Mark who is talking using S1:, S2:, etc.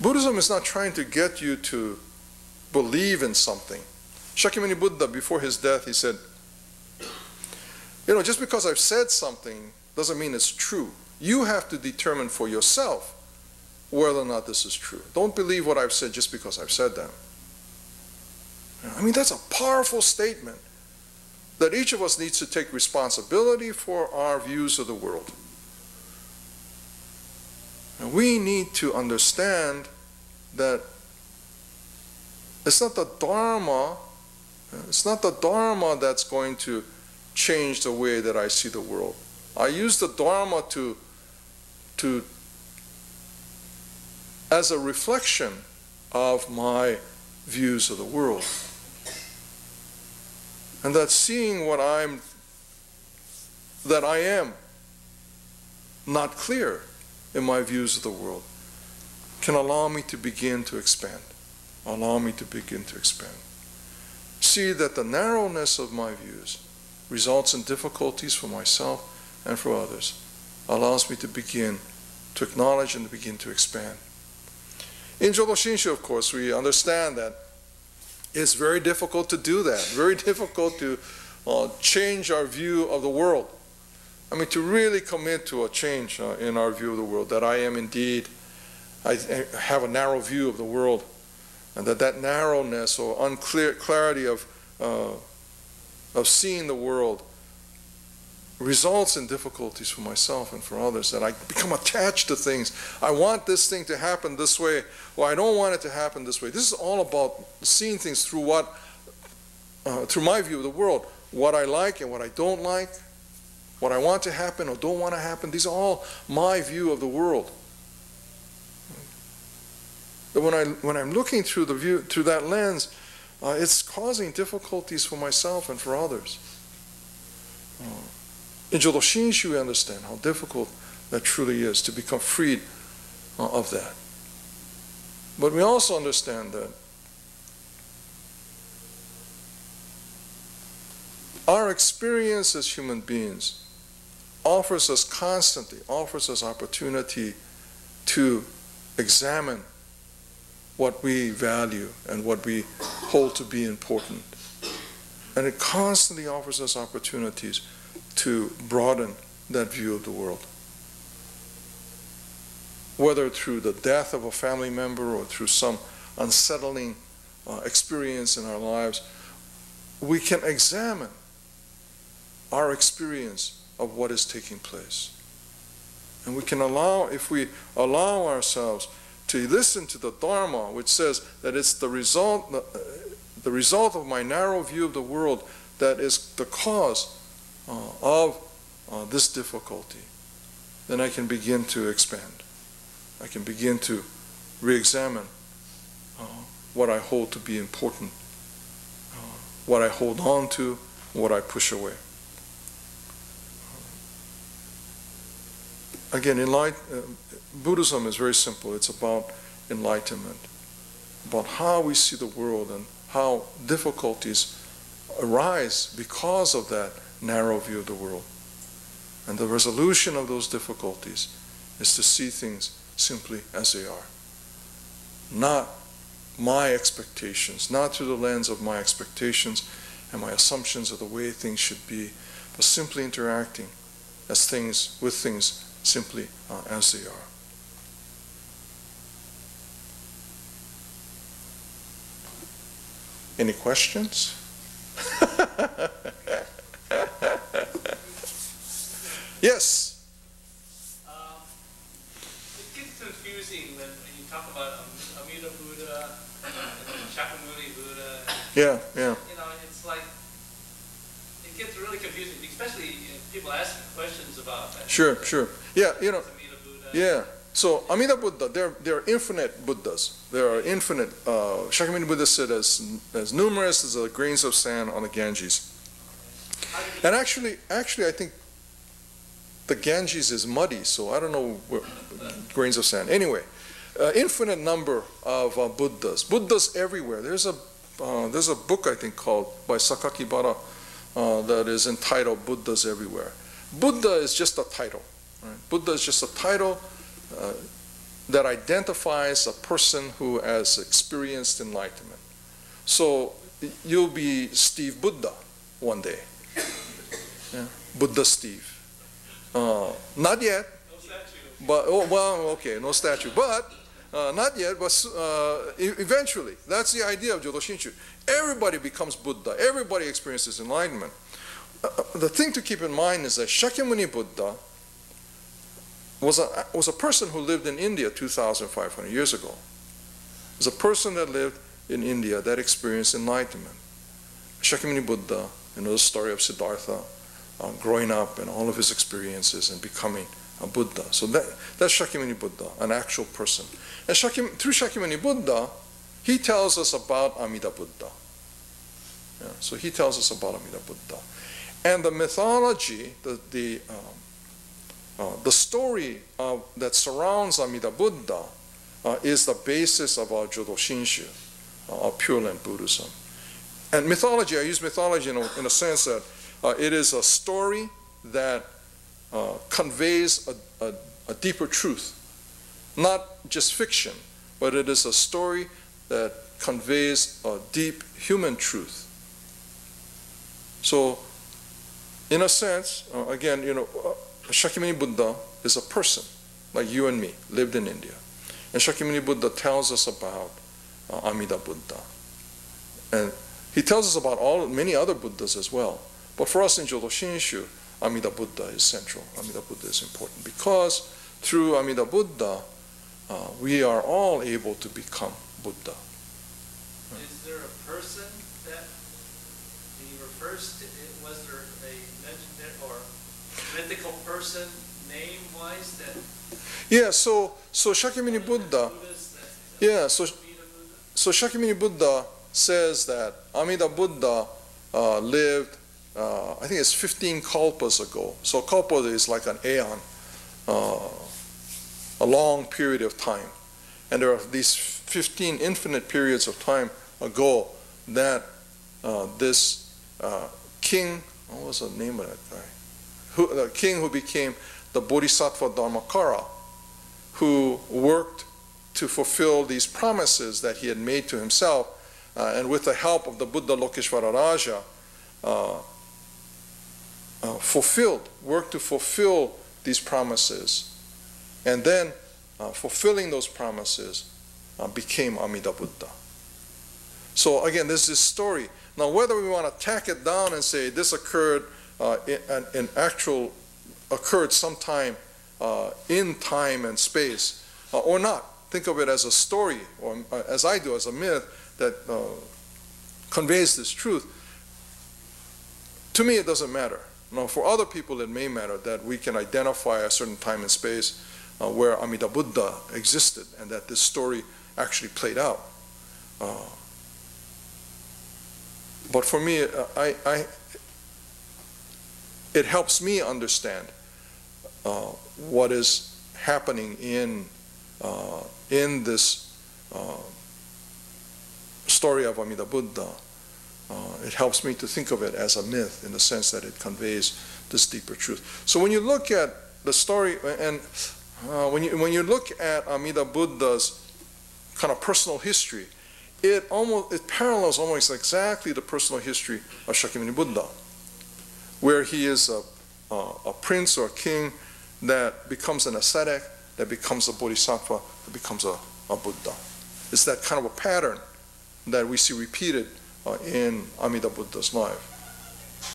S1: Buddhism is not trying to get you to believe in something. Shakyamuni Buddha, before his death, he said, you know, just because I've said something doesn't mean it's true. You have to determine for yourself whether or not this is true. Don't believe what I've said just because I've said that. I mean, that's a powerful statement that each of us needs to take responsibility for our views of the world. And we need to understand that it's not the Dharma that's going to change the way that I see the world. I use the Dharma as a reflection of my views of the world. And that seeing that I am not clear in my views of the world can allow me to begin to expand. See that the narrowness of my views results in difficulties for myself and for others, allows me to begin to acknowledge and to begin to expand. In Jodo Shinshu, of course, we understand that it's very difficult to do that, very difficult to change our view of the world. I mean, to really commit to a change in our view of the world, that I am indeed, I have a narrow view of the world, and that narrowness or unclear clarity of seeing the world results in difficulties for myself and for others, that I become attached to things. I want this thing to happen this way, or I don't want it to happen this way. This is all about seeing things through through my view of the world, what I like and what I don't like, what I want to happen or don't want to happen. These are all my view of the world. But when I'm looking through that lens, it's causing difficulties for myself and for others. In Jodo Shinshu, we understand how difficult that truly is to become freed of that. But we also understand that our experience as human beings offers us opportunity to examine what we value and what we hold to be important. And it constantly offers us opportunities to broaden that view of the world. Whether through the death of a family member or through some unsettling experience in our lives, we can examine our experience of what is taking place. And we can if we allow ourselves to listen to the Dharma, which says that it's the result of my narrow view of the world that is the cause of this difficulty, then I can begin to expand. I can begin to re-examine what I hold to be important, what I hold on to, what I push away. Again, Buddhism is very simple. It's about enlightenment, about how we see the world and how difficulties arise because of that narrow view of the world. And the resolution of those difficulties is to see things simply as they are. Not my expectations, not through the lens of my expectations and my assumptions of the way things should be, but simply interacting with things simply as they are. Any questions? Yes?
S2: It gets confusing when you talk about Amida Buddha and Shakyamuni Buddha.
S1: Yeah.
S2: You know, it's like, it gets really confusing, especially if people ask questions about that.
S1: Sure. Yeah, you know.
S2: Amida Buddha.
S1: Yeah. So Amida Buddha, there are infinite Buddhas. There are infinite. Shakyamuni Buddha said as numerous as the grains of sand on the Ganges. And actually, I think the Ganges is muddy, so I don't know where, grains of sand. Anyway, infinite number of Buddhas. Buddhas everywhere. There's a book I think by Sakakibara that is entitled "Buddhas Everywhere." Buddha is just a title. Right? Buddha is just a title. that identifies a person who has experienced enlightenment. So you'll be Steve Buddha one day. Yeah. Buddha Steve. Not yet.
S2: No statue.
S1: But, oh, well, okay, no statue. But, not yet, but eventually. That's the idea of Jodo Shinshu. Everybody becomes Buddha. Everybody experiences enlightenment. The thing to keep in mind is that Shakyamuni Buddha was a person who lived in India 2,500 years ago. It was a person that lived in India that experienced enlightenment. Shakyamuni Buddha, you know the story of Siddhartha, growing up and all of his experiences and becoming a Buddha. So that's Shakyamuni Buddha, an actual person. And through Shakyamuni Buddha, he tells us about Amida Buddha. Yeah, so he tells us about Amida Buddha. And the mythology, the story that surrounds Amida Buddha is the basis of our Jodo Shinshu, our Pure Land Buddhism. And mythology, I use mythology in a sense that it is a story that conveys a deeper truth. Not just fiction, but it is a story that conveys a deep human truth. So, in a sense, again, you know, Shakyamuni Buddha is a person, like you and me, lived in India. And Shakyamuni Buddha tells us about Amida Buddha. And he tells us about many other Buddhas as well. But for us in Jodo Shinshu, Amida Buddha is central. Amida Buddha is important because through Amida Buddha, we are all able to become Buddha.
S2: Is there a person that he refers to? Was there a legendary or mythical person name-wise that?
S1: Yeah. So Shakyamuni Buddha. Yeah. So Shakyamuni Buddha says that Amida Buddha lived. I think it's 15 kalpas ago. So kalpa is like an aeon, a long period of time. And there are these 15 infinite periods of time ago that this king, what was the name of that guy? The king who became the Bodhisattva Dharmakara, who worked to fulfill these promises that he had made to himself, and with the help of the Buddha Lokeshvara Raja, worked to fulfill these promises, and then fulfilling those promises became Amida Buddha. So again, there's this story. Now, whether we want to tack it down and say this occurred occurred sometime in time and space, or not, think of it as a story, or as I do, as a myth that conveys this truth. To me, it doesn't matter. Now, for other people, it may matter that we can identify a certain time and space where Amida Buddha existed and that this story actually played out. But for me, it helps me understand what is happening in this story of Amida Buddha. It helps me to think of it as a myth in the sense that it conveys this deeper truth. So when you look at the story, and when you look at Amida Buddha's kind of personal history, it parallels almost exactly the personal history of Shakyamuni Buddha, where he is a prince or a king that becomes an ascetic, that becomes a bodhisattva, that becomes a Buddha. It's that kind of a pattern that we see repeated in Amida Buddha's life.